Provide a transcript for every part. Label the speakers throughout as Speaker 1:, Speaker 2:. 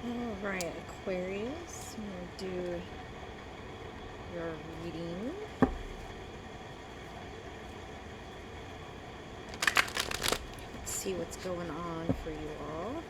Speaker 1: Alright, Aquarius, I'm going to do your reading. Let's see what's going on for you all.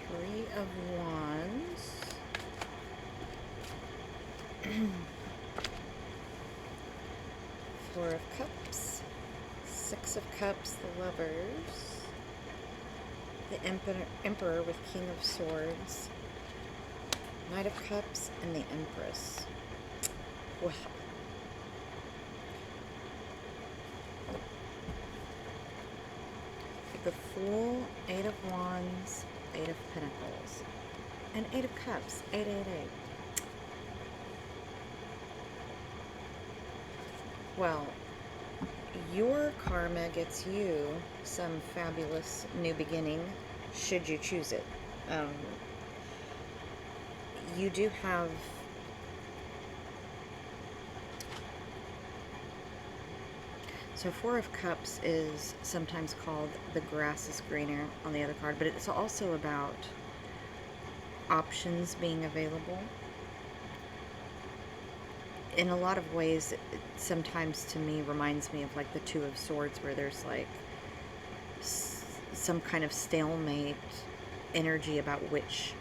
Speaker 1: Three of Wands. Four of Cups. Six of Cups, the Lovers. The Emperor with King of Swords. Knight of Cups and the Empress. Wow. The Fool, Eight of Wands, Eight of Pentacles, and Eight of Cups, 888. Well, your karma gets you some fabulous new beginning, should you choose it. You do have so Four of Cups is sometimes called the grass is greener on the other card, but it's also about options being available. In a lot of ways, it sometimes to me reminds me of like the Two of Swords, where there's like some kind of stalemate energy about which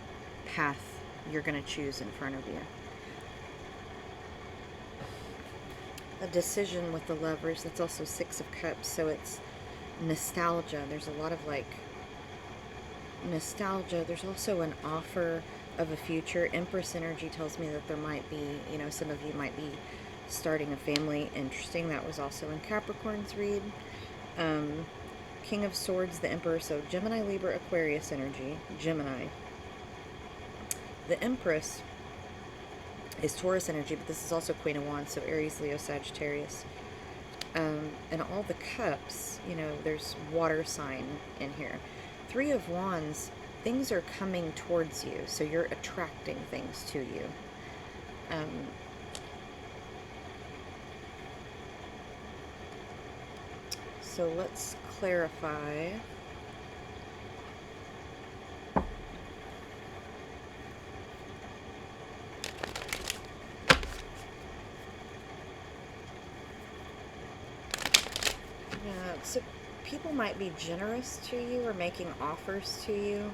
Speaker 1: path you're going to choose in front of you. A decision with the Lovers. That's also Six of Cups, so it's nostalgia. There's a lot of like nostalgia. There's also an offer of a future. Empress energy tells me that there might be, you know, some of you might be starting a family. Interesting. That was also in Capricorn's read. King of Swords, the Emperor, so Gemini, Libra, Aquarius energy. Gemini. The Empress is Taurus energy, but this is also Queen of Wands, so Aries, Leo, Sagittarius. And all the cups, you know, there's water sign in here. Three of Wands, things are coming towards you, so you're attracting things to you. So let's clarify. So people might be generous to you or making offers to you.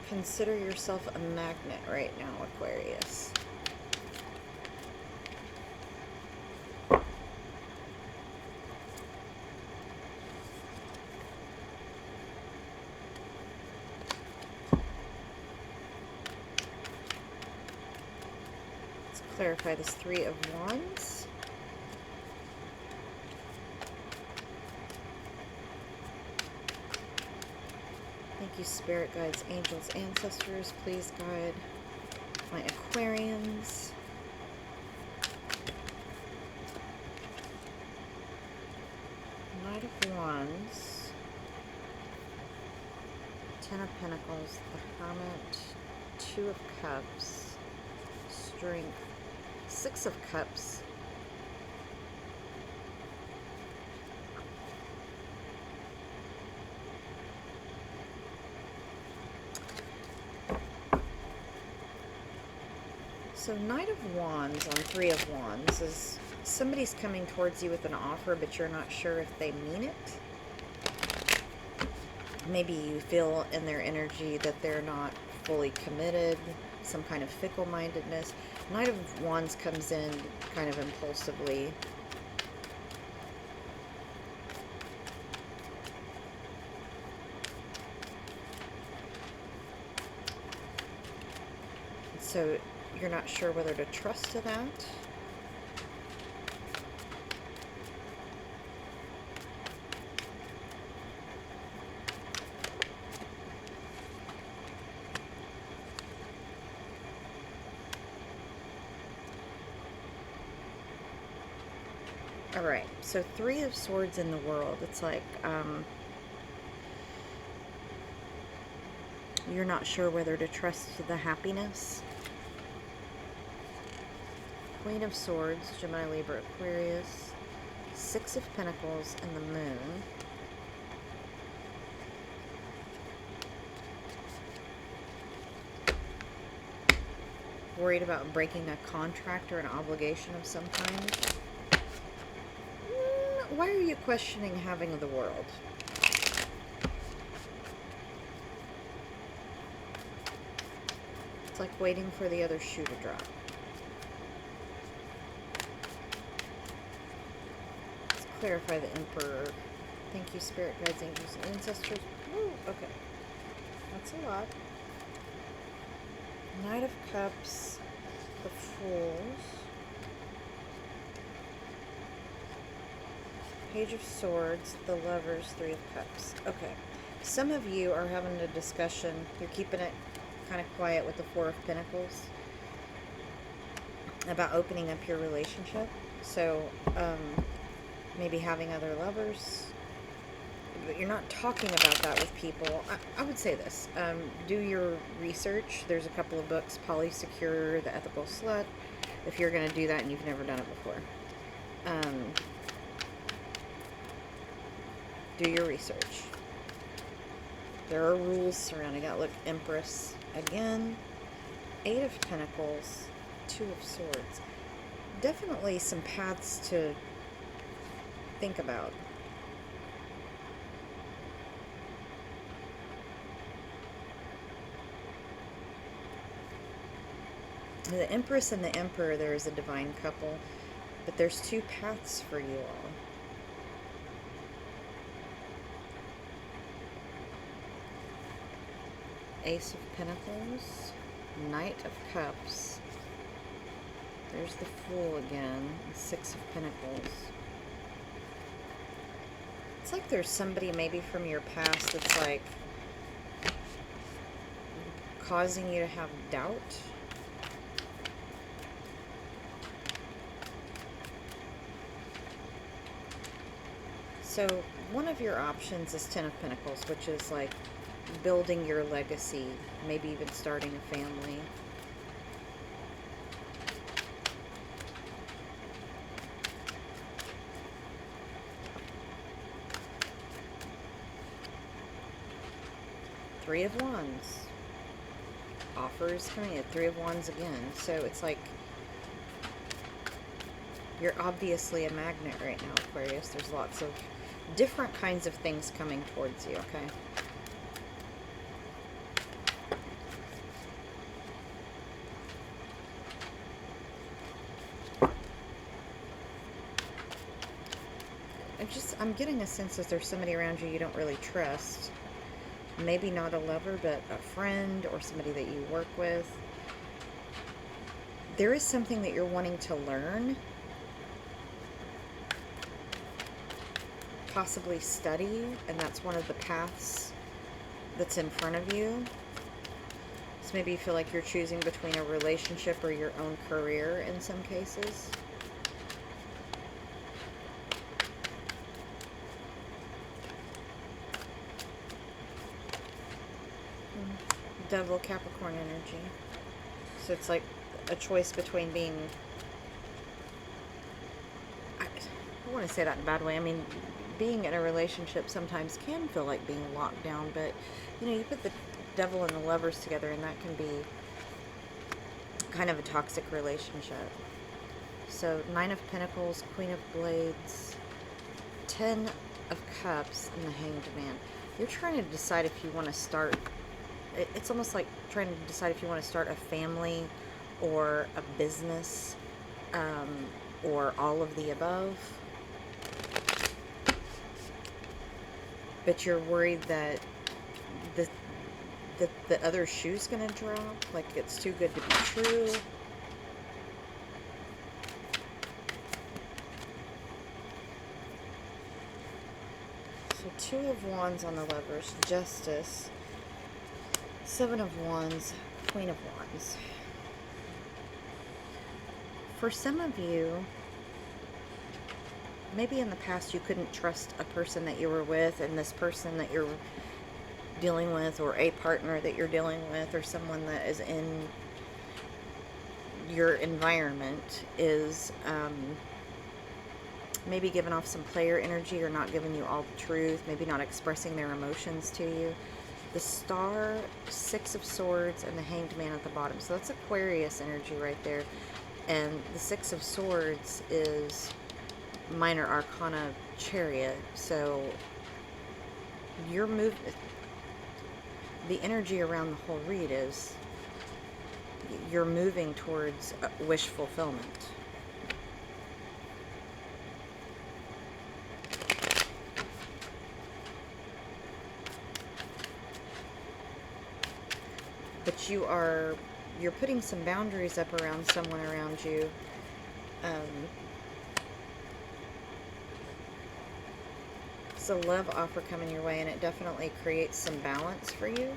Speaker 1: Consider yourself a magnet right now, Aquarius. Let's clarify this Three of Wands. Thank you, spirit guides, angels, ancestors. Please guide my Aquarians. Knight of Wands. Ten of Pentacles. The Hermit. Two of Cups. Strength. Six of Cups. So Knight of Wands on Three of Wands is somebody's coming towards you with an offer, but you're not sure if they mean it. Maybe you feel in their energy that they're not fully committed, some kind of fickle-mindedness. Knight of Wands comes in kind of impulsively. So you're not sure whether to trust to that. Alright, so Three of Swords in the world. It's like, you're not sure whether to trust the happiness. Queen of Swords, Gemini, Libra, Aquarius. Six of Pentacles and the Moon. Worried about breaking a contract or an obligation of some kind. Why are you questioning having the world? It's like waiting for the other shoe to drop. Let's clarify the Emperor. Thank you, Spirit Guides, Angels, and Ancestors. Woo, okay. That's a lot. Knight of Cups, the Fools, Page of Swords, the Lovers, Three of Cups. Okay, some of you are having a discussion. You're keeping it kind of quiet with the Four of Pentacles about opening up your relationship. So, maybe having other lovers. But you're not talking about that with people. I would say this. Do your research. There's a couple of books. Polysecure, The Ethical Slut. If you're going to do that and you've never done it before. Do your research. There are rules surrounding that. Look, Empress again. Eight of Pentacles. Two of Swords. Definitely some paths to think about. The Empress and the Emperor, there is a divine couple, but there's two paths for you all. Ace of Pentacles, Knight of Cups, there's the Fool again, and Six of Pentacles. It's like there's somebody maybe from your past that's like causing you to have doubt. So one of your options is Ten of Pentacles, which is like building your legacy, maybe even starting a family. Three of Wands. Offers coming in. Three of Wands again. So it's like you're obviously a magnet right now, Aquarius. There's lots of different kinds of things coming towards you, okay? I'm getting a sense that there's somebody around you don't really trust. Maybe not a lover, but a friend or somebody that you work with. There is something that you're wanting to learn. Possibly study, and that's one of the paths that's in front of you. So maybe you feel like you're choosing between a relationship or your own career in some cases. Devil, Capricorn energy. So it's like a choice between being... I want to say that in a bad way. I mean, being in a relationship sometimes can feel like being locked down, but, you know, you put the Devil and the Lovers together and that can be kind of a toxic relationship. So, Nine of Pentacles, Queen of Blades, Ten of Cups, and the Hanged Man. You're trying to decide if you want to start... It's almost like trying to decide if you want to start a family or a business, or all of the above. But you're worried that the other shoe's going to drop, like it's too good to be true. So Two of Wands on the Lovers, Justice, Seven of Wands, Queen of Wands. For some of you, maybe in the past you couldn't trust a person that you were with, and this person that you're dealing with, or a partner that you're dealing with, or someone that is in your environment is maybe giving off some player energy, or not giving you all the truth, maybe not expressing their emotions to you. The Star, Six of Swords, and the Hanged Man at the bottom. So that's Aquarius energy right there. And the Six of Swords is Minor Arcana Chariot. So your move, the energy around the whole read is you're moving towards wish fulfillment. But you're putting some boundaries up around someone around you. It's a love offer coming your way, and it definitely creates some balance for you.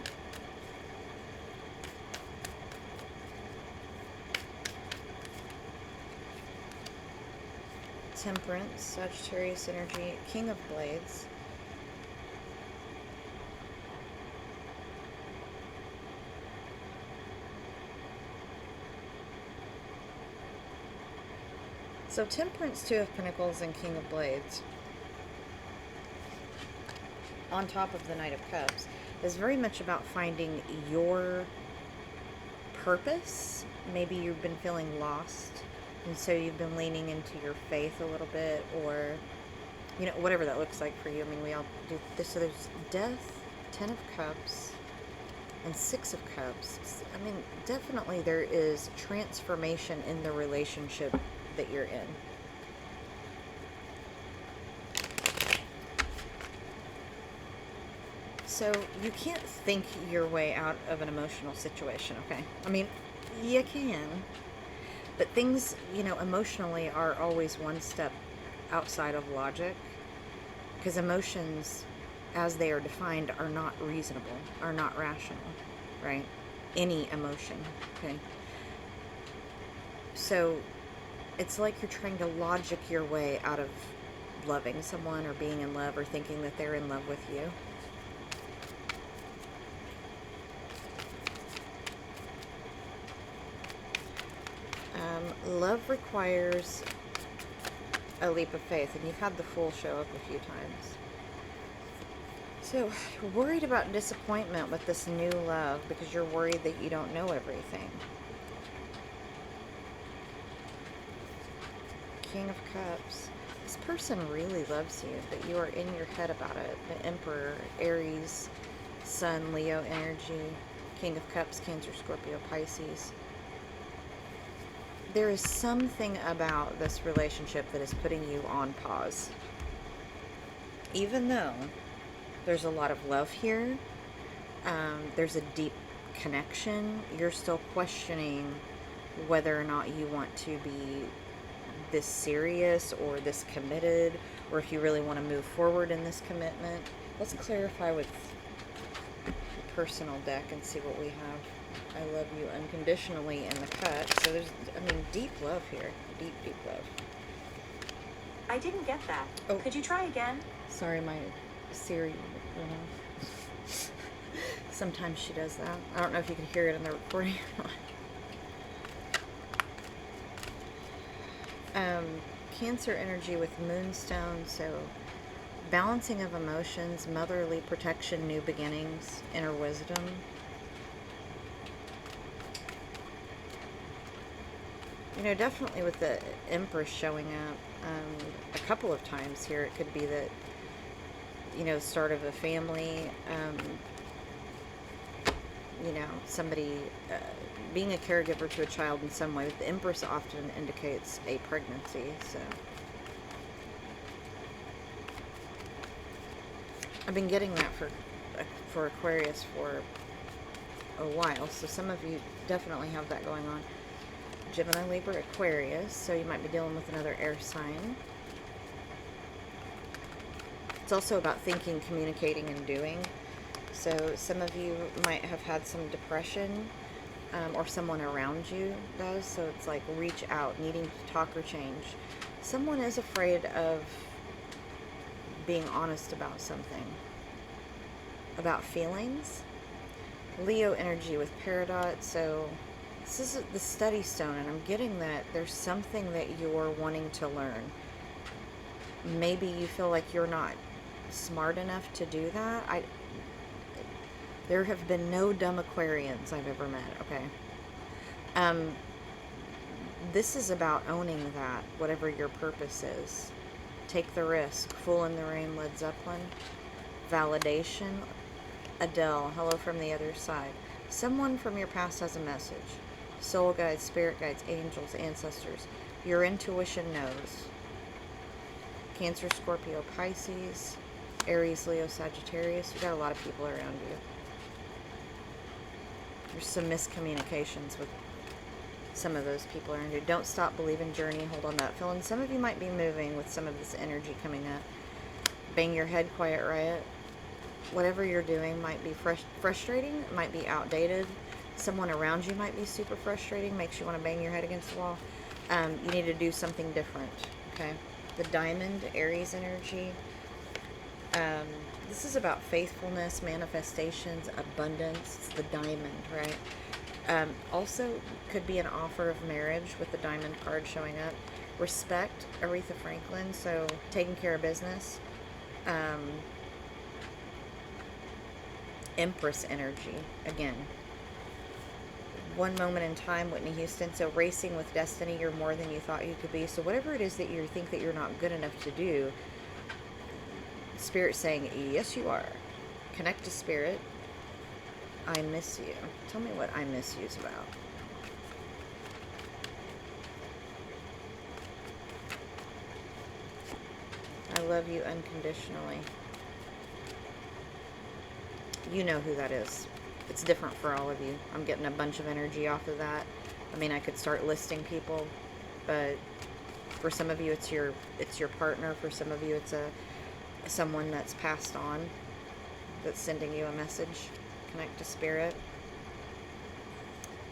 Speaker 1: Temperance, Sagittarius energy, King of Blades. So Temperance, Two of Pentacles, and King of Blades, on top of the Knight of Cups, is very much about finding your purpose. Maybe you've been feeling lost, and so you've been leaning into your faith a little bit, or, you know, whatever that looks like for you. I mean, we all do this. So there's Death, Ten of Cups, and Six of Cups. I mean, definitely there is transformation in the relationship that you're in. So you can't think your way out of an emotional situation, okay? I mean, you can, but things, you know, emotionally are always one step outside of logic, because emotions, as they are defined, are not reasonable, are not rational, right? Any emotion, okay? So it's like you're trying to logic your way out of loving someone, or being in love, or thinking that they're in love with you. Love requires a leap of faith, and you've had the Fool show up a few times. So you're worried about disappointment with this new love, because you're worried that you don't know everything. King of Cups. This person really loves you, but you are in your head about it. The Emperor, Aries, Sun, Leo energy, King of Cups, Cancer, Scorpio, Pisces. There is something about this relationship that is putting you on pause. Even though there's a lot of love here, there's a deep connection, you're still questioning whether or not you want to be this serious or this committed, or if you really want to move forward in this commitment. Let's clarify with the personal deck and see what we have. I love you unconditionally in the cut. So there's, I mean, deep love here. Deep, deep love.
Speaker 2: I didn't get that.
Speaker 1: Oh.
Speaker 2: Could you try again?
Speaker 1: Sorry, my Siri. Sometimes she does that. I don't know if you can hear it in the recording or not. Cancer energy with Moonstone. So balancing of emotions, motherly protection, new beginnings, inner wisdom. You know, definitely with the Empress showing up a couple of times here, it could be that, you know, start of a family, you know, somebody being a caregiver to a child in some way. But the Empress often indicates a pregnancy, so. I've been getting that for Aquarius for a while, so some of you definitely have that going on. Gemini, Libra, Aquarius, so you might be dealing with another air sign. It's also about thinking, communicating, and doing. So some of you might have had some depression, or someone around you does. So it's like reach out, needing to talk or change. Someone is afraid of being honest about something, about feelings. Leo energy with Peridot. So this is the study stone, and I'm getting that there's something that you're wanting to learn. Maybe you feel like you're not smart enough to do that. There have been no dumb Aquarians I've ever met, okay? This is about owning that, whatever your purpose is. Take the risk. Fool in the Rain, Led Zeppelin. Validation, Adele, Hello from the Other Side. Someone from your past has a message. Soul guides, spirit guides, angels, ancestors. Your intuition knows. Cancer, Scorpio, Pisces, Aries, Leo, Sagittarius. You got a lot of people around you. There's some miscommunications with some of those people around you. Don't stop, believing, journey, hold on that feeling. Some of you might be moving with some of this energy coming up. Bang your head, quiet riot. Whatever you're doing might be frustrating, it might be outdated. Someone around you might be super frustrating, makes you want to bang your head against the wall. You need to do something different, okay? The Diamond, Aries energy. This is about faithfulness, manifestations, abundance. It's the Diamond, right? Also, could be an offer of marriage with the Diamond card showing up. Respect, Aretha Franklin, so taking care of business. Empress energy, again. One moment in time, Whitney Houston. So racing with destiny, you're more than you thought you could be. So whatever it is that you think that you're not good enough to do, Spirit saying, yes, you are. Connect to Spirit. I miss you. Tell me what I miss you is about. I love you unconditionally. You know who that is. It's different for all of you. I'm getting a bunch of energy off of that. I mean, I could start listing people, but for some of you, it's your partner. For some of you, it's someone that's passed on, that's sending you a message. Connect to Spirit.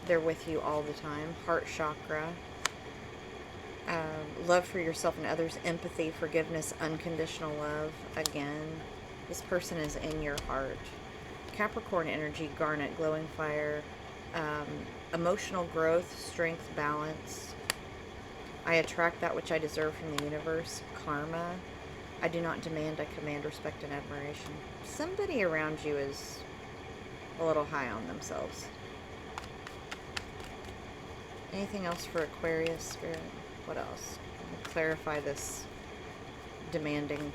Speaker 1: They're with you all the time. Heart chakra. Love for yourself and others. Empathy, forgiveness, unconditional love. Again, this person is in your heart. Capricorn energy, Garnet, glowing fire. Emotional growth, strength, balance. I attract that which I deserve from the universe. Karma. I do not demand, I command respect and admiration. Somebody around you is a little high on themselves. Anything else for Aquarius, Spirit? What else? Clarify this demanding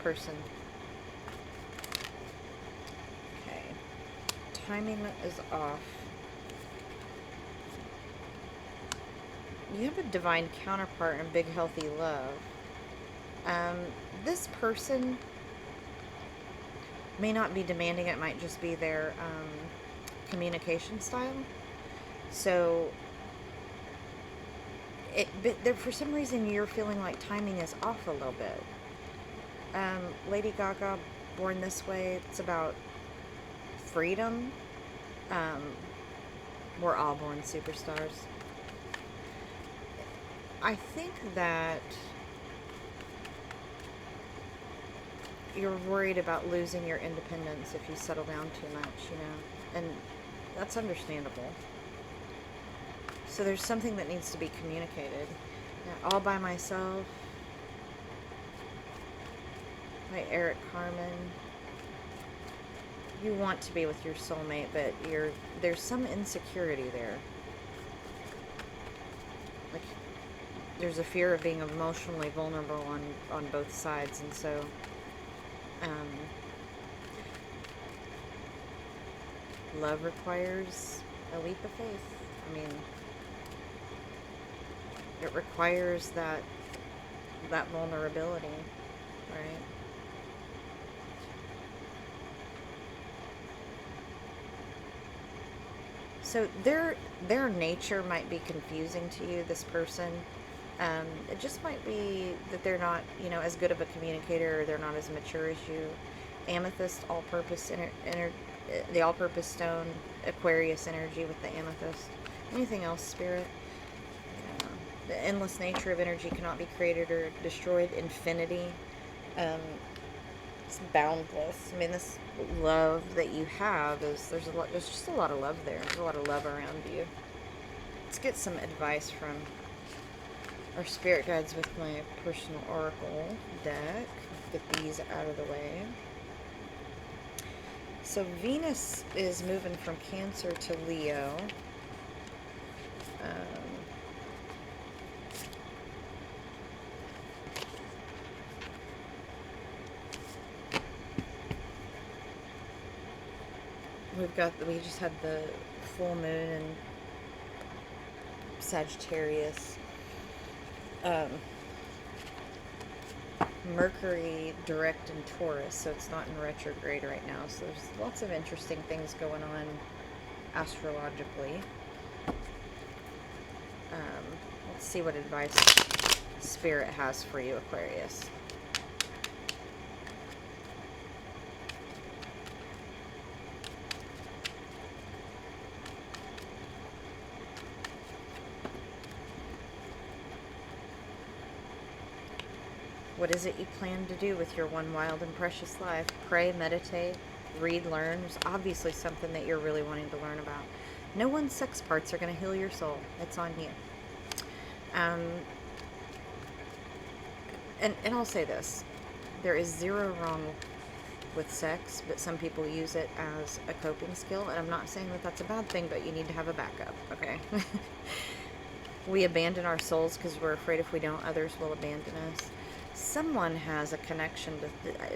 Speaker 1: person. Okay. Timing is off. You have a divine counterpart in big, healthy love. This person may not be demanding, it might just be their communication style. So, for some reason, you're feeling like timing is off a little bit. Lady Gaga, Born This Way, it's about freedom. We're all born superstars. I think that you're worried about losing your independence if you settle down too much, you know, and that's understandable. So there's something that needs to be communicated. Now, All by Myself by Eric Carmen. You want to be with your soulmate, but there's some insecurity there. Like, there's a fear of being emotionally vulnerable on both sides, and so love requires a leap of faith. I mean, it requires that vulnerability, right? So their nature might be confusing to you, this person. It just might be that they're not, as good of a communicator, or they're not as mature as you. Amethyst, all-purpose the all-purpose stone, Aquarius energy with the amethyst. Anything else, Spirit? Yeah. The endless nature of energy cannot be created or destroyed. Infinity. Um, it's boundless. I mean, this love that you have is, there's just a lot of love there. There's a lot of love around you. Let's get some advice from our spirit guides with my personal oracle deck. Get these out of the way. So Venus is moving from Cancer to Leo. We just had the full moon in Sagittarius. Mercury direct in Taurus, so it's not in retrograde right now. So there's lots of interesting things going on astrologically. Let's see what advice Spirit has for you, Aquarius. What is it you plan to do with your one wild and precious life? Pray, meditate, read, learn. There's obviously something that you're really wanting to learn about. No one's sex parts are going to heal your soul. It's on you. And I'll say this. There is zero wrong with sex, but some people use it as a coping skill. And I'm not saying that that's a bad thing, but you need to have a backup, okay? We abandon our souls because we're afraid if we don't, others will abandon us. Someone has a connection to,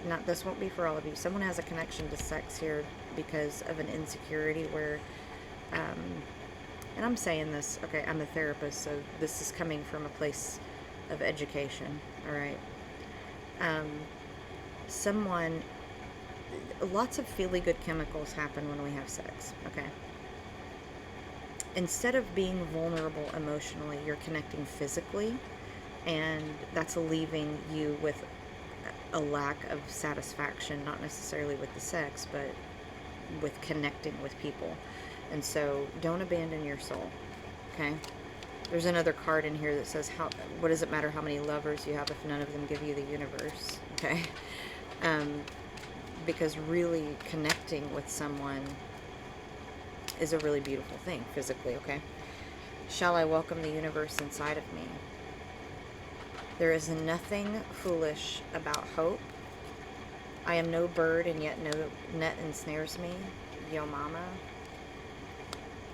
Speaker 1: not, this won't be for all of you, someone has a connection to sex here because of an insecurity where, and I'm saying this, okay, I'm a therapist, so this is coming from a place of education, all right? Lots of feely-good chemicals happen when we have sex, okay? Instead of being vulnerable emotionally, you're connecting physically, and that's leaving you with a lack of satisfaction, not necessarily with the sex, but with connecting with people. And so don't abandon your soul, okay? There's another card in here that says, what does it matter how many lovers you have if none of them give you the universe, okay? Because really connecting with someone is a really beautiful thing physically, okay? Shall I welcome the universe inside of me? There is nothing foolish about hope. I am no bird, and yet no net ensnares me. Yo mama.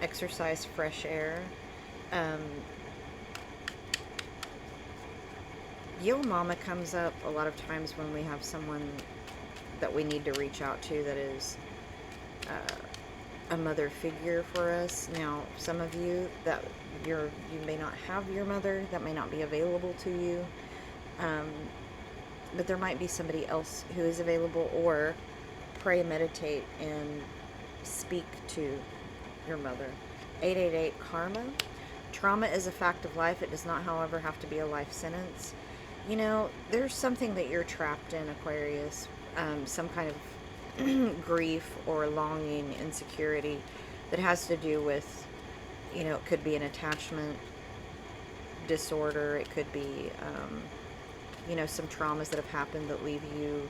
Speaker 1: Exercise fresh air. Yo mama comes up a lot of times when we have someone that we need to reach out to that is a mother figure for us. Now, some of you that you may not have your mother, that may not be available to you, but there might be somebody else who is available, or pray, meditate, and speak to your mother. 888 karma. Trauma is a fact of life. It does not, however, have to be a life sentence. You know, there's something that you're trapped in, Aquarius, some kind of grief or longing, insecurity that has to do with, you know, it could be an attachment disorder, it could be, you know, some traumas that have happened that leave you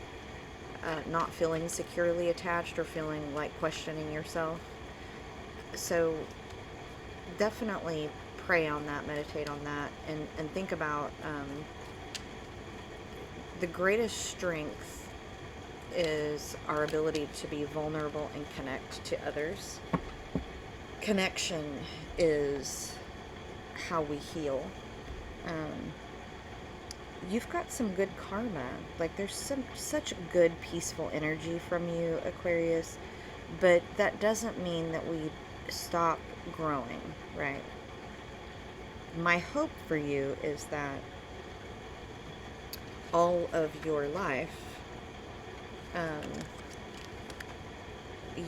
Speaker 1: not feeling securely attached or feeling like questioning yourself. So definitely pray on that, meditate on that, and think about the greatest strength is our ability to be vulnerable and connect to others. Connection is how we heal. You've got some good karma. Like, there's such good, peaceful energy from you, Aquarius, but that doesn't mean that we stop growing, right? My hope for you is that all of your life,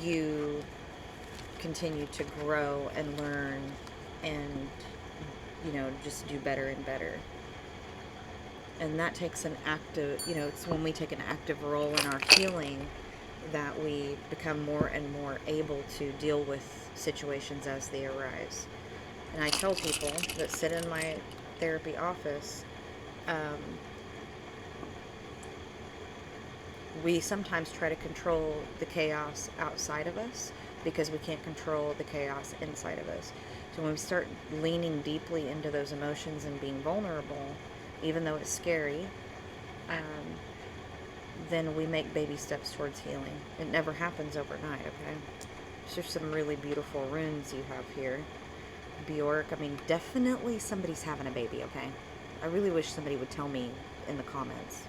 Speaker 1: you continue to grow and learn and, you know, just do better and better. And that takes an active, you know, it's when we take an active role in our healing that we become more and more able to deal with situations as they arise. And I tell people that sit in my therapy office, we sometimes try to control the chaos outside of us because we can't control the chaos inside of us. So when we start leaning deeply into those emotions and being vulnerable, even though it's scary, then we make baby steps towards healing. It never happens overnight, okay? There's some really beautiful runes you have here. Bjork, I mean, definitely somebody's having a baby, okay? I really wish somebody would tell me in the comments,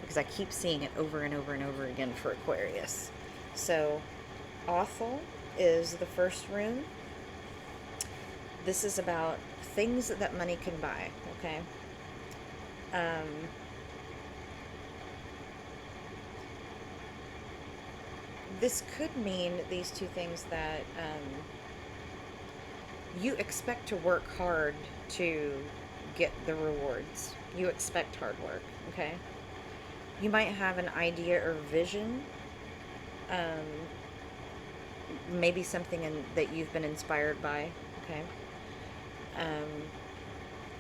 Speaker 1: because I keep seeing it over and over and over again for Aquarius. So, Othel is the first rune. This is about things that money can buy, okay? This could mean these two things, that you expect to work hard to get the rewards. You expect hard work, okay? You might have an idea or vision, maybe something that you've been inspired by, okay?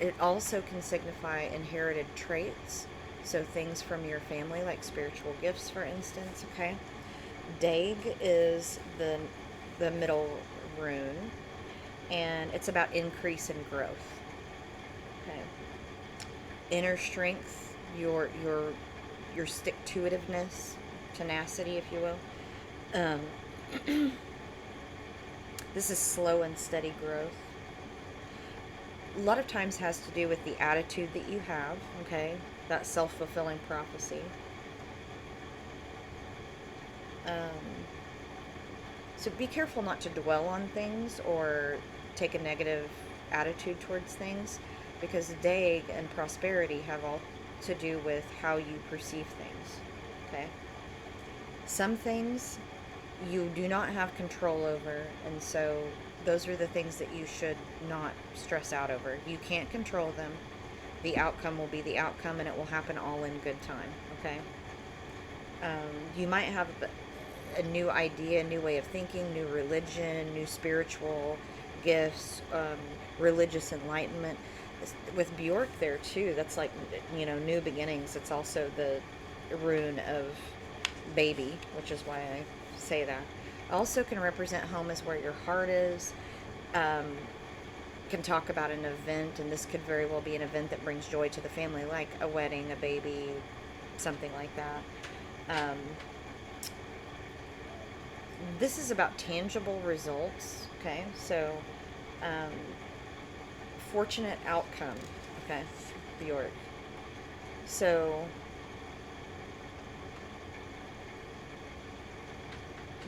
Speaker 1: It also can signify inherited traits, so things from your family, like spiritual gifts, for instance, okay? Dag is the middle rune, and it's about increase and growth, okay? Inner strength, your stick-to-itiveness, tenacity, if you will. This is slow and steady growth. A lot of times has to do with the attitude that you have, okay? That self-fulfilling prophecy. So be careful not to dwell on things or take a negative attitude towards things, because Dag and prosperity have all to do with how you perceive things, okay? Some things you do not have control over, and so those are the things that you should not stress out over. You can't control them. The outcome will be the outcome, and it will happen all in good time, okay? You might have a new idea, a new way of thinking, new religion, new spiritual gifts, religious enlightenment. With Bjork there too, that's like, new beginnings. It's also the rune of baby, which is why I say that. Also can represent home as where your heart is. Can talk about an event, and this could very well be an event that brings joy to the family, like a wedding, a baby, something like that. This is about tangible results, okay? So, fortunate outcome, okay? Bjork. So,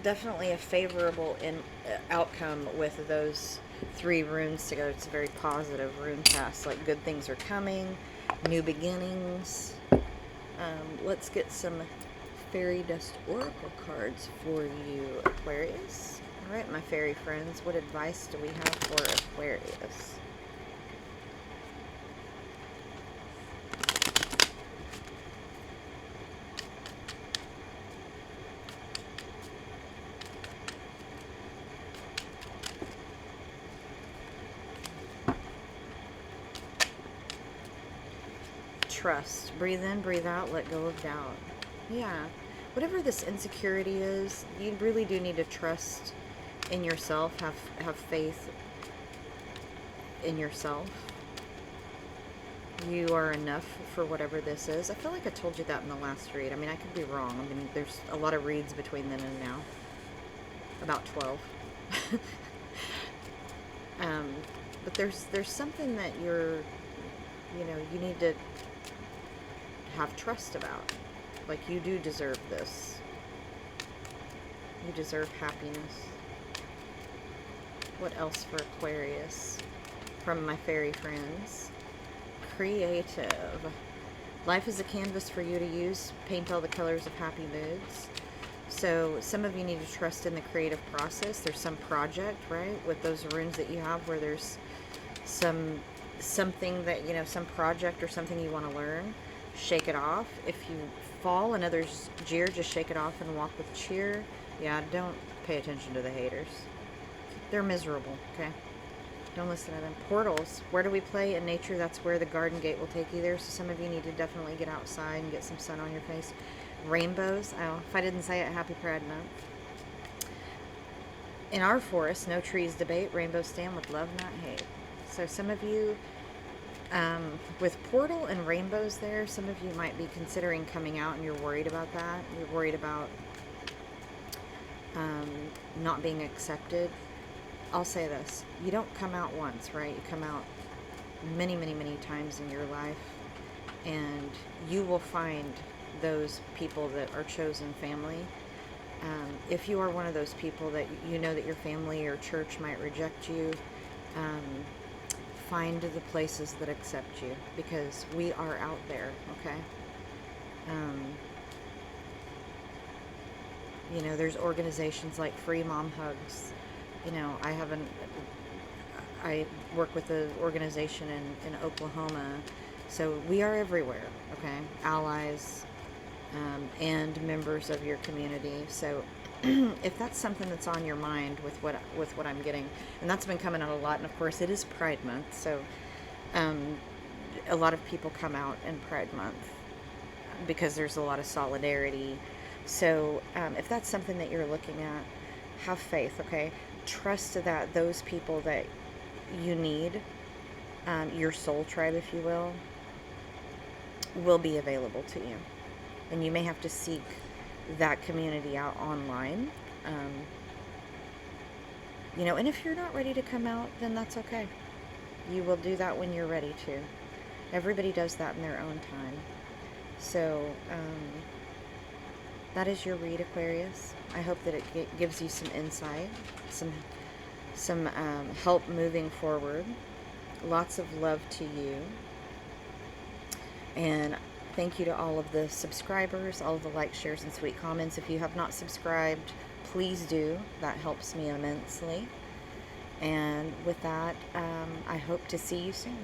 Speaker 1: definitely a favorable outcome with those three runes together. It's a very positive rune cast, like good things are coming, new beginnings. Let's get some fairy dust oracle cards for you, Aquarius. All right, my fairy friends, what advice do we have for Aquarius? Trust. Breathe in, breathe out, let go of doubt. Yeah. Whatever this insecurity is, you really do need to trust in yourself, have faith in yourself. You are enough for whatever this is. I feel like I told you that in the last read. I mean, I could be wrong. I mean, there's a lot of reads between then and now. About 12. But there's something that you need to have trust about. Like, you do deserve this. You deserve happiness. What else for Aquarius? From my fairy friends. Creative. Life is a canvas for you to use. Paint all the colors of happy moods. So some of you need to trust in the creative process. There's some project, right, with those runes that you have, where there's something that, some project or something you want to learn. shake it off. If you fall and others jeer, just shake it off and walk with cheer. Yeah, don't pay attention to the haters. They're miserable, okay? Don't listen to them. Portals. Where do we play? In nature, that's where the garden gate will take you there. So some of you need to definitely get outside and get some sun on your face. Rainbows. Oh, if I didn't say it, happy Pride Month. In our forest, no trees debate. Rainbows stand with love, not hate. So some of you, with portal and rainbows there, some of you might be considering coming out and you're worried about that. You're worried about not being accepted. I'll say this. You don't come out once, right? You come out many, many, many times in your life, and you will find those people that are chosen family. If you are one of those people that you know that your family or church might reject you, find the places that accept you, because we are out there, okay? You know, there's organizations like Free Mom Hugs. You know, I work with an organization in Oklahoma, so we are everywhere, okay? Allies, and members of your community. So if that's something that's on your mind with what I'm getting, and that's been coming out a lot, and of course it is Pride Month, so a lot of people come out in Pride Month because there's a lot of solidarity. So if that's something that you're looking at, have faith, okay? Trust that those people that you need, your soul tribe, if you will be available to you. And you may have to seek that community out online. You know, and if you're not ready to come out, then that's okay. You will do that when you're ready to. Everybody does that in their own time. So, that is your read, Aquarius. I hope that it gives you some insight, some help moving forward. Lots of love to you. And thank you to all of the subscribers, all of the likes, shares, and sweet comments. If you have not subscribed, please do. That helps me immensely. And with that, I hope to see you soon.